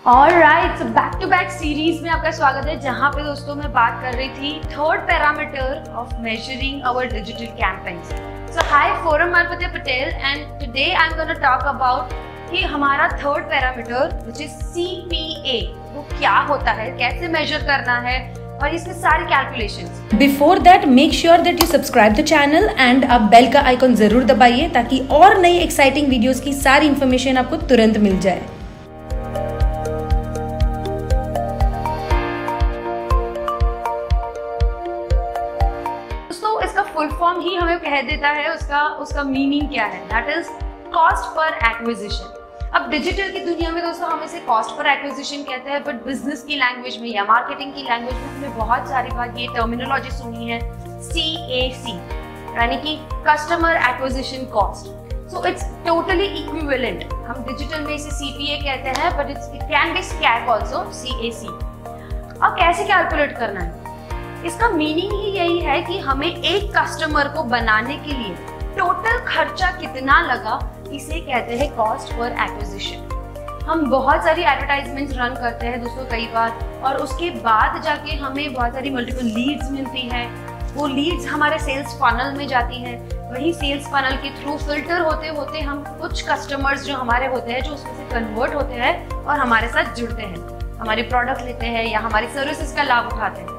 Alright, back to back series में आपका स्वागत है, जहां पे दोस्तों मैं बात कर रही थी third parameter of measuring our digital campaigns. So hi, Forum Malpatiya Patel and today I am gonna talk about कि हमारा third parameter which is CPA वो क्या होता है, कैसे मेजर करना है और इसके सारे calculations. Before that make sure that you subscribe the channel and आप बेल का आइकॉन जरूर दबाइए ताकि और नई एक्साइटिंग वीडियोस की सारी इंफॉर्मेशन आपको तुरंत मिल जाए। दोस्तों इसका फुल फॉर्म ही हमें कह देता है उसका मीनिंग क्या है, that is cost per acquisition. अब डिजिटल की दुनिया में दोस्तों हम इसे कॉस्ट पर एक्विजिशन कहते हैं, बट बिजनेस की लैंग्वेज में या मार्केटिंग की लैंग्वेज में हमने बहुत सारी बार ये टर्मिनोलॉजी सुनी है, CAC यानी कि customer acquisition cost. So it's totally equivalent. हम डिजिटल में इसे CPA कहते हैं, but it can be CAC also CAC। अब कैसे कैलकुलेट करना है, इसका मीनिंग ही यही है कि हमें एक कस्टमर को बनाने के लिए टोटल खर्चा कितना लगा, इसे कहते हैं कॉस्ट पर एक्विजिशन। हम बहुत सारी एडवर्टाइजमेंट्स रन करते हैं दोस्तों कई बार, और उसके बाद जाके हमें बहुत सारी मल्टीपल लीड्स मिलती हैं। वो लीड्स हमारे सेल्स फनल में जाती हैं। वही सेल्स फनल के थ्रू फिल्टर होते होते हम कुछ कस्टमर्स जो हमारे होते हैं जो उसमें से कन्वर्ट होते हैं और हमारे साथ जुड़ते हैं, हमारे प्रोडक्ट लेते हैं या हमारी सर्विसेज का लाभ उठाते हैं।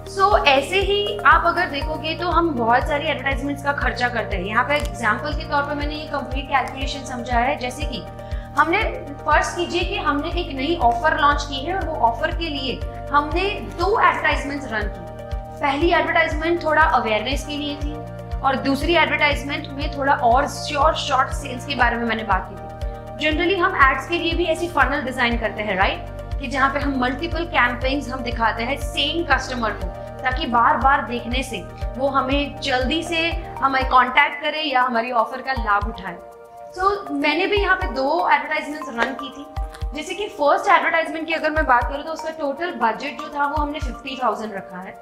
सो ऐसे ही आप अगर देखोगे तो हम बहुत सारी एडवर्टाइजमेंट्स का खर्चा करते हैं। यहाँ पे एग्जांपल के तौर पे मैंने ये कंप्लीट कैलकुलेशन समझा है, जैसे कि हमने फर्स्ट कीजिए कि हमने एक नई ऑफर लॉन्च की है और वो ऑफर के लिए हमने 2 एडवर्टाइजमेंट्स रन की। पहली एडवर्टाइजमेंट थोड़ा अवेयरनेस के लिए थी और दूसरी एडवर्टाइजमेंट में थोड़ा और श्योर शॉर्ट सेल्स के बारे में मैंने बात की थी। जनरली हम एड्स के लिए भी ऐसी फनल डिजाइन करते हैं, राइट, कि जहाँ पे हम मल्टीपल कैंपेन्स हम दिखाते हैं सेम कस्टमर को, ताकि बार बार देखने से वो हमें जल्दी से हमें कांटेक्ट करे या हमारी ऑफर का लाभ उठाए। सो मैंने भी यहाँ पे 2 एडवर्टाइजमेंट्स रन की थी। जैसे कि फर्स्ट एडवर्टाइजमेंट की अगर मैं बात करूँ तो उसका टोटल बजट जो था वो हमने 50,000 रखा है,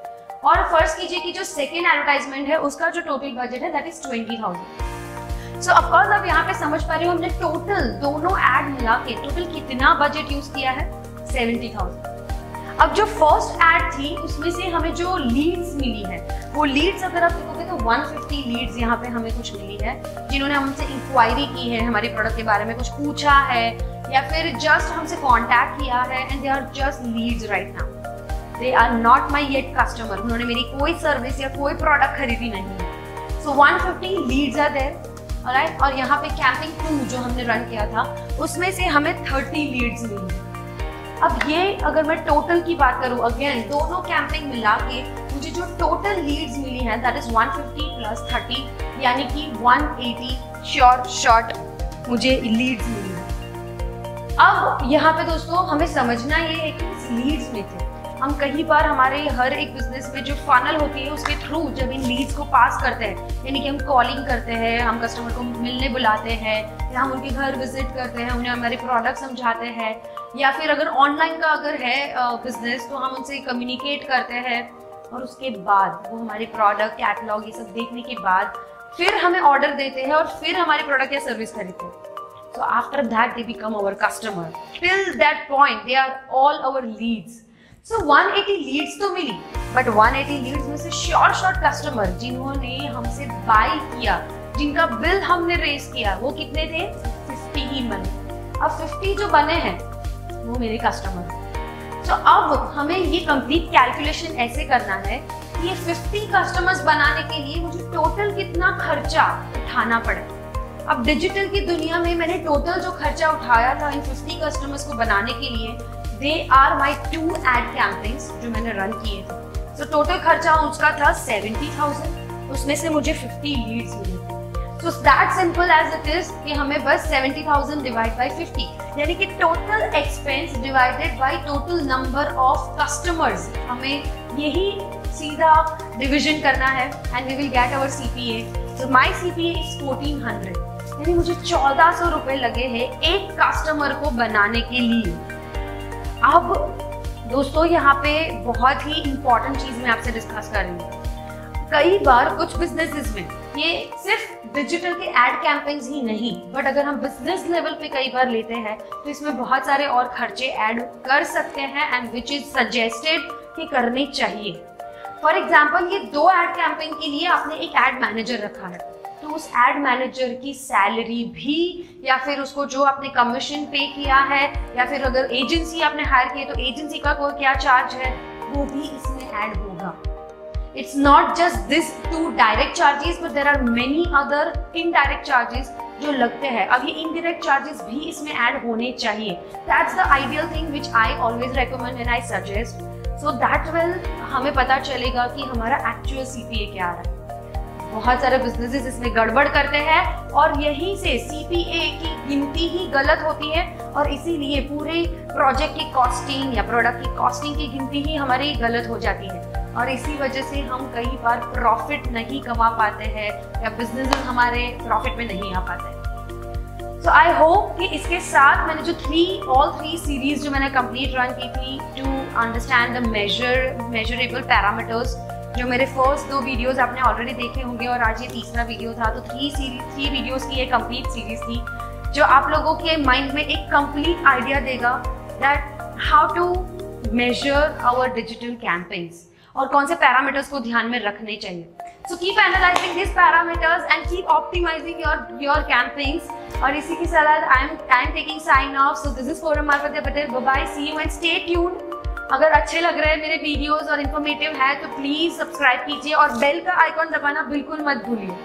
और फर्ज कीजिए कि जो सेकेंड एडवर्टाइजमेंट है उसका जो टोटल बजट है दैट इज 20,000। सो ऑफकोर्स अब यहाँ पे समझ पा रहे हो हमने टोटल दोनों एड मिला के टोटल कितना बजट यूज किया है, 70,000। अब जो फर्स्ट एड थी उसमें से हमें जो लीड्स मिली है, वो लीड्स अगर आप देखोगे तो 150 लीड्स यहाँ पे हमें कुछ मिली है, जिन्होंने हमसे इंक्वायरी की है, हमारे प्रोडक्ट के बारे में कुछ पूछा है या फिर जस्ट हमसे कांटेक्ट किया है, and they are just leads right now, they are not my yet customer. उन्होंने मेरी कोई सर्विस या कोई प्रोडक्ट खरीदी नहीं है। सो 150 लीड्स आर देयर, ऑलराइट। और यहाँ पे कैंपिंग 2 जो हमने रन किया था उसमें से हमें 30 लीड्स मिली। अब ये अगर मैं टोटल की बात करूं, अगेन दोनों कैंपिंग मिला के मुझे जो टोटल लीड्स मिली हैं दैट इज 150 प्लस 30 यानी कि 180 श्योर शॉर्ट मुझे लीड्स मिली है। अब यहाँ पे दोस्तों हमें समझना ये है कि इस लीड्स में थे हम कई बार हमारे हर एक बिजनेस में जो फनल होती है उसके थ्रू जब इन लीड्स को पास करते हैं, यानी कि हम कॉलिंग करते हैं, हम कस्टमर को मिलने बुलाते हैं या हम उनके घर विजिट करते हैं, उन्हें हमारे प्रोडक्ट समझाते हैं, या फिर अगर ऑनलाइन का अगर है बिजनेस तो हम उनसे कम्युनिकेट करते हैं, और उसके बाद वो हमारे प्रोडक्ट कैटलॉग ये सब देखने के बाद फिर हमें ऑर्डर देते हैं और फिर हमारे प्रोडक्ट या सर्विस खरीदते हैं। So after that they become our customer. Till that point they are all our leads. So 180 leads तो मिली, but 180 leads में से श्योर शॉर्ट कस्टमर जिन्होंने हमसे बाय किया, जिनका बिल हमने रेस किया, वो कितने थे, 50 ही बने। अब 50 जो बने हैं वो मेरे कस्टमर। तो अब हमें ये कंप्लीट कैलकुलेशन ऐसे करना है कि ये 50 कस्टमर्स बनाने के लिए मुझे टोटल कितना खर्चा उठाना पड़े। अब डिजिटल की दुनिया में मैंने टोटल जो खर्चा उठाया था इन 50 कस्टमर्स को बनाने के लिए, they are my 2 ad campaigns जो मैंने रन किए थे। तो टोटल खर्चा उसका था 70,000, उसमें से मुझे 50 लीड्स मिली। So that simple as it is कि हमें बस 70,000 डिवाइड बाई 50 यानी कि total expense divided by total number of customers, हमें यही सीधा डिविजन करना है and we will get our CPA। So my CPA is 1400, यानी मुझे 1400 रुपए लगे हैं एक कस्टमर को बनाने के लिए। अब दोस्तों यहाँ पे बहुत ही इंपॉर्टेंट चीज मैं आपसे डिस्कस कर रही हूँ। कई बार कुछ बिजनेसेस में ये सिर्फ डिजिटल के एड कैंपेन्स ही नहीं, बट अगर हम बिजनेस लेवल पे कई बार लेते हैं तो इसमें बहुत सारे और खर्चे ऐड कर सकते हैं एंड विच इज सजेस्टेड कि करने चाहिए। फॉर एग्जाम्पल, ये 2 एड कैंपेन के लिए आपने एक एड मैनेजर रखा है, तो उस एड मैनेजर की सैलरी भी, या फिर उसको जो आपने कमीशन पे किया है, या फिर अगर एजेंसी आपने हायर की है तो एजेंसी का कोई क्या चार्ज है, वो भी इसमें ऐड होगा। It's not just this 2 direct charges, but there are many other indirect charges जो लगते हैं। अब ये indirect charges भी इसमें ऐड होने चाहिए। That's the ideal thing which I always recommend and I suggest. So that will हमें पता चलेगा कि हमारा actual CPA क्या है। बहुत सारे businesses इसमें गड़बड़ करते हैं और यहीं से CPA की गिनती ही गलत होती है और इसीलिए पूरे प्रोजेक्ट की कॉस्टिंग या प्रोडक्ट की कॉस्टिंग की गिनती ही हमारी गलत हो जाती है और इसी वजह से हम कई बार प्रॉफिट नहीं कमा पाते हैं या बिजनेस हमारे प्रॉफिट में नहीं आ पाते हैं। सो आई होप कि इसके साथ मैंने जो ऑल थ्री सीरीज जो मैंने कंप्लीट रन की थी to understand the measurable parameters, जो मेरे फर्स्ट 2 वीडियोस आपने ऑलरेडी देखे होंगे और आज ये तीसरा वीडियो था, तो 3 वीडियोस की एक कंप्लीट सीरीज थी जो आप लोगों के माइंड में एक कंप्लीट आइडिया देगा that how to measure our digital campaigns और कौन से पैरामीटर्स को ध्यान में रखने चाहिए। So keep analysing this parameters and keep optimising your campaigns. और इसी के साथ I am taking sign off. So this is Forum Marfat Patel. Bye bye, see you and stay tuned. अगर अच्छे लग रहे हैं मेरे वीडियोस और इन्फॉर्मेटिव है तो प्लीज सब्सक्राइब कीजिए और बेल का आइकॉन दबाना बिल्कुल मत भूलिए।